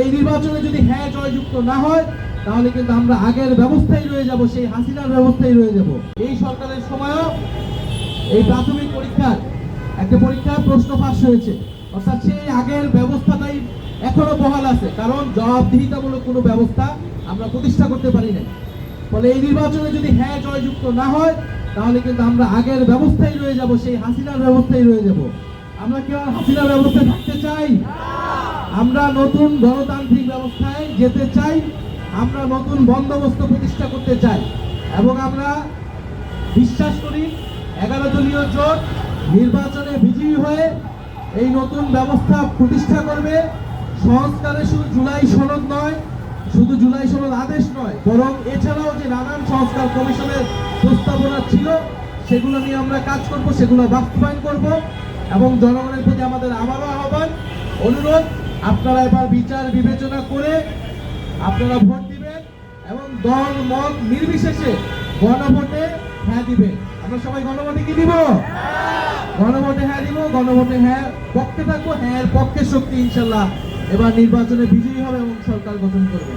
এই নির্বাচনে যদি হ্যাঁ জয়যুক্ত না হয় তাহলে কিন্তু আমরা আগের ব্যবস্থায় রয়ে যাব, সেই হাসিনার ব্যবস্থায় রয়ে যাব। এই সরকারের সময়ও এই প্রাথমিক পরীক্ষার একটা পরীক্ষার প্রশ্ন ফাঁস হয়েছে, অর্থাৎ সেই আগের ব্যবস্থাটাই এখনো বহাল আছে, কারণ জবাবদিহিতামূলক কোনো ব্যবস্থা আমরা প্রতিষ্ঠা করতে পারি নাই। ফলে এই নির্বাচনে যদি হ্যাঁ জয়যুক্ত না হয় তাহলে কিন্তু আমরা আগের ব্যবস্থায় রয়ে যাব, সেই হাসিনার ব্যবস্থায় রয়ে যাব। আমরা কি আর হাসিনার ব্যবস্থায় থাকতে চাই? আমরা নতুন গণতান্ত্রিক ব্যবস্থায় যেতে চাই, আমরা নতুন বন্দোবস্ত প্রতিষ্ঠা করতে চাই এবং আমরা বিশ্বাস করি 11 দলীয় জোট নির্বাচনে বিজয়ী হয়ে এই নতুন ব্যবস্থা প্রতিষ্ঠা করবে। সংস্কারে শুধু জুলাই সনদ নয়, শুধু জুলাই সনদ আদেশ নয়, বরং এছাড়াও যে নানান সংস্কার কমিশনের প্রস্তাবনা ছিল সেগুলো নিয়ে আমরা কাজ করব, সেগুলো বাস্তবায়ন করব। এবং জনগণের প্রতি আমাদের আবারও আহ্বান, অনুরোধ, আপনারা এবার বিচার বিবেচনা করে আপনারা ভোট দিবেন এবং দল মত নির্বিশেষে গণভোটে হ্যাঁ দিবেন। আমরা সবাই গণভোটে কি দিব? গণভোটে হ্যাঁ দিব, গণভোটে হ্যাঁ পক্ষে থাকবো, হ্যাঁ পক্ষের শক্তি ইনশাল্লাহ এবার নির্বাচনে বিজয়ী হবে এবং সরকার গঠন করবে।